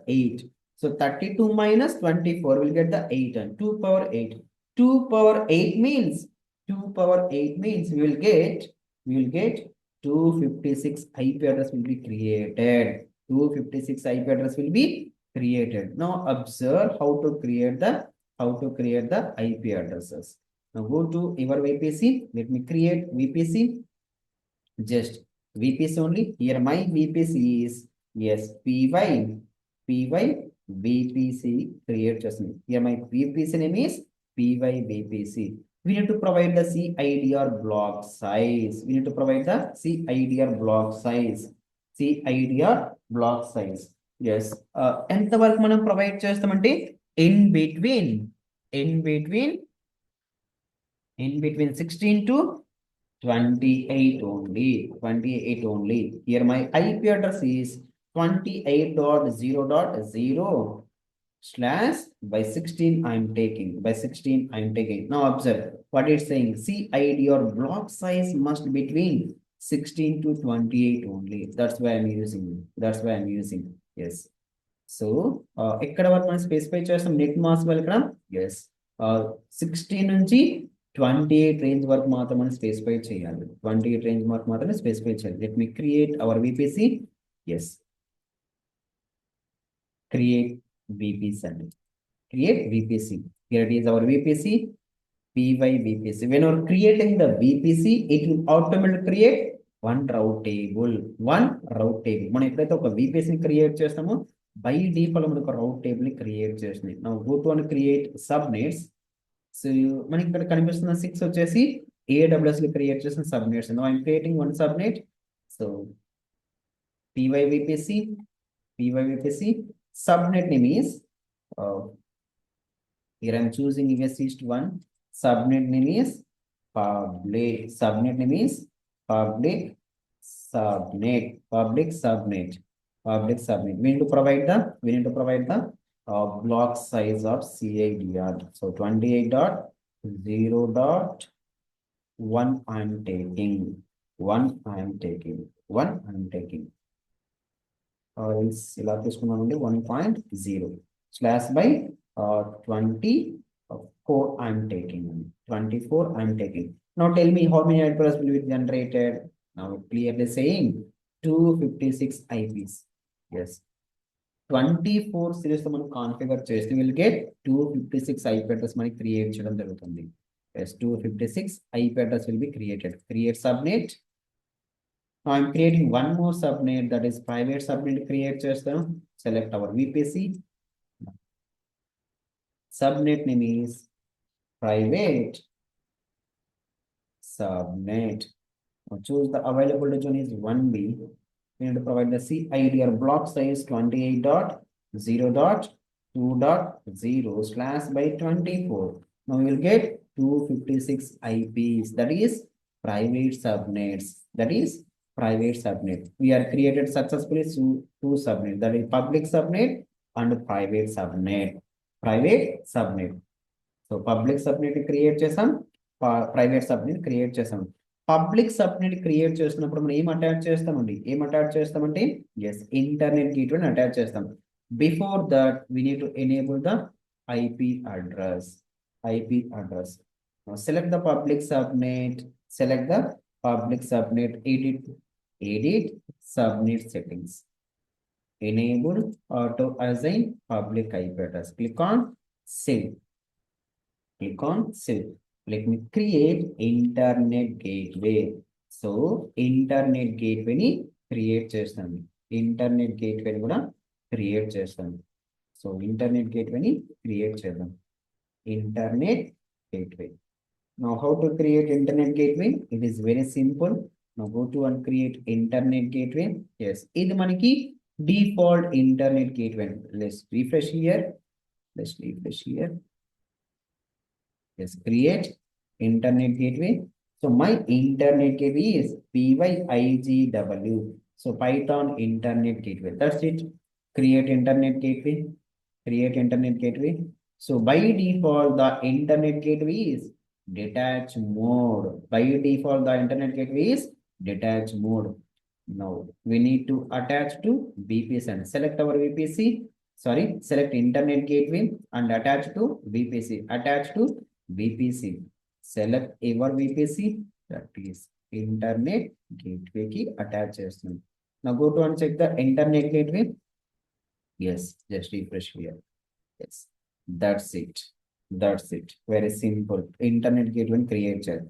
S1: 8. So 32 minus 24 will get the 8 and 2 power 8. 2 power 8 means we will get 256 IP address will be created. 256 IP address will be created. Now observe how to create the IP addresses. Now go to your VPC. Let me create VPC. Just VPC only. Here my VPC is yes PyVPC create just me. Here my VPC name is PyVPC. We need to provide the CIDR block size. CIDR block size. Yes. ఎంత వరకు మనం provide చేస్తామంటే in between 16 to 28 only. Here my IP address is 28.0.0 slash by 16 I'm taking, by 16 I'm taking. Now observe what it's saying. CID or block size must between 16 to 28 only. That's why I'm using. That's why I'm using. Yes. So ఎక్కడ వరకు మనం specify చేస్తాం net mass ఇక్కడ yes 16 నుంచి 28 range వరకు మాత్రం మనం specify చేయాలి. 28 రేంజ్ వరకు మాత్రమే స్పెసిఫై చేయాలి. Let me create our VPC. Yes, create VPC and create VPC. Here it is our VPC, PyVPC. When you're creating the VPC, it will automatically create one route table. One route table. మనం ఎప్పుడైతే ఒక VPC create చేస్తామో by default మనకు ఒక రౌట్ table ని create చేస్తుంది. నా go to and create subnets. So మనకి ఇక్కడ కనిపిస్తున్న 6 వచ్చేసి AWS లో క్రియేట్ చేసిన subnets. Now I'm creating one subnet. So PyVPC, subnet name is here I'm choosing easiest one. Subnet name is public. Subnet name is public subnet. Public subnet. Public subnet. We need to provide the block size of CIDR. So 28.0.1 I'm taking. One I'm taking. ఇలా తీసుకున్నామండి 1.0 slash by 24 I'm taking. 24 I'm taking. Now tell me how many address will be generated. Now clearly saying 256 IPs. Yes, 24 series మనం configure చేస్తే will get 256 IP address మనకి create చేయడం జరుగుతుంది. Yes, 256 IP address will be created. Create subnet. Now I'm creating one more subnet, that is private subnet create chestam. Select our VPC. Subnet name is private subnet. Now choose the available region is 1B. We need to provide the CIDR block size 28.0.2.0 slash by 24. Now we will get 256 IPs, that is private subnets. That is private subnet. We are created successfully two subnet, that is public subnet and private subnet. So public subnet create chesam, private subnet create chesam. Public subnet create చేస్తున్నప్పుడు మనం ఏం attach చేస్తామండి? yes, internet gateway attach చేస్తాం. Before that we need to enable the IP address. Now select the public subnet. Edit subnet settings. Enable auto assign public IP address. Click on save. Let me create internet gateway. So internet gateway ni create చేస్తాను. Internet gateway కూడా create చేస్తాను. So internet gateway ni create చేద్దాం. Internet gateway. Now how to create internet gateway? It is very simple. Now go to and create internet gateway. Yes, ఇది మనకి default internet gateway. Let's refresh here. Yes, create internet gateway. So my internet gateway is PyIGW. So Python internet gateway. That's it. Create internet gateway. So by default the internet gateway is detached mode. By default the internet gateway is detached mode. Now we need to attach to VPC and select our VPC. Select internet gateway and attach to VPC. Select our VPC, that is internet gateway ki attach చేస్తున్నాం. Now go to and check the internet gateway. Yes, just refresh here. Yes, that's it. Very simple. Internet gateway create చేయాలి.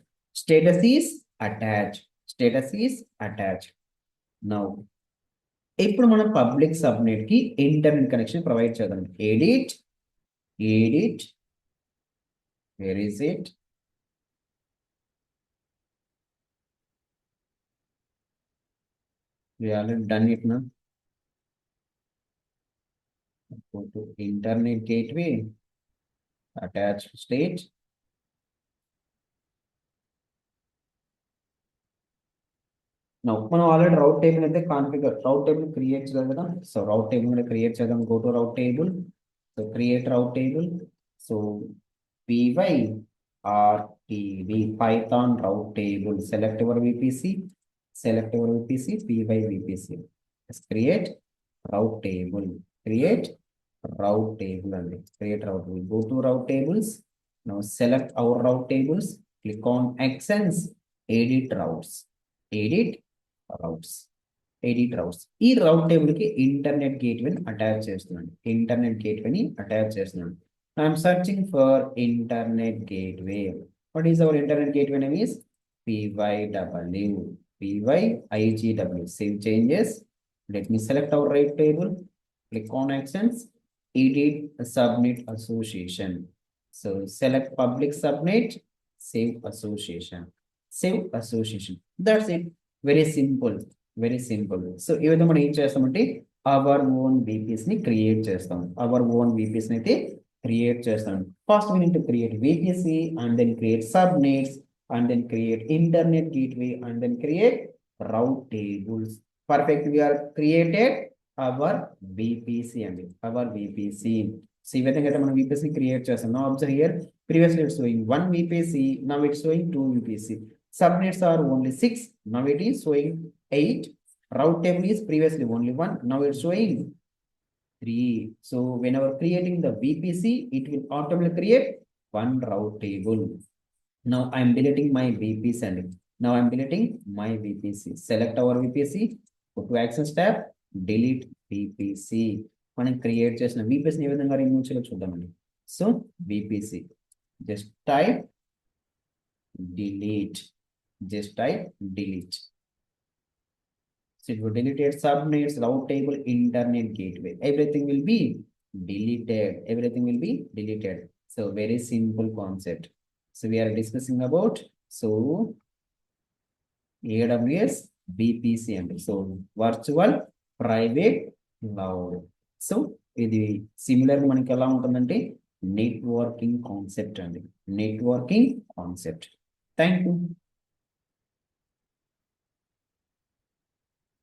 S1: Status is attached. Now ఇప్పుడు మనం public subnet కి internet connection provide చేద్దాం. Edit. Where is it? We already done it now. Go to internet gateway, attach state. Now మనం already రౌట్ table అయితే configure రౌట్ table create చేద్దాం కదా. So రౌట్ table create చేద్దాం. Go to route table. So create route table. So PyRTB Python route table. Select our VPC. Select our VPC. PyVPC. Let's create route table. Create route table and create route table. Go to route tables. Now select our route tables. Click on Extends. Edit routes. Edit routes. Edit routes ఈ రౌట్ table కి internet గేట్వేని attach చేస్తున్నాను internet గేట్వేని attach చేస్తున్నాను I'm searching for internet gateway what is our internet gateway name is PYIGW save changes. Let me select our right table, click on actions, edit subnet association. So select public subnet, save association. That's it. Very simple. Very simple so ఈ విధంగా మనం ఏం చేస్తామంటే our own VPS ని create చేస్తాం our own VPS ని అయితే create చేస్తాం first we need to create VPC and then create subnets and then create internet gateway and then create route tables. Perfect, we are created our VPC అండి our VPC. So ఈ విధంగా అయితే మనం VPS ని create చేస్తాం. Now observe here, previously it's showing 1 VPC, now it's showing 2 VPC. Subnets are only 6, now it is showing 8. Route table is previously only 1, now it's showing 3. So whenever creating the VPC, it will automatically create one route table. Now I'm deleting my VPC and now I'm deleting my VPC. Select our VPC, go to Access tab, delete VPC. మనం create చేసిన VPC ని ఏ విధంగా remove చేయాలో చూద్దామండి. So VPC just type delete. So if you deleted subnets, route table, internet gateway, everything will be deleted. So very simple concept. So we are discussing about AWS VPC and so virtual private cloud. So ఇది similar మనకి ఎలా ఉంటుందంటే networking concept అండి networking concept. Thank you.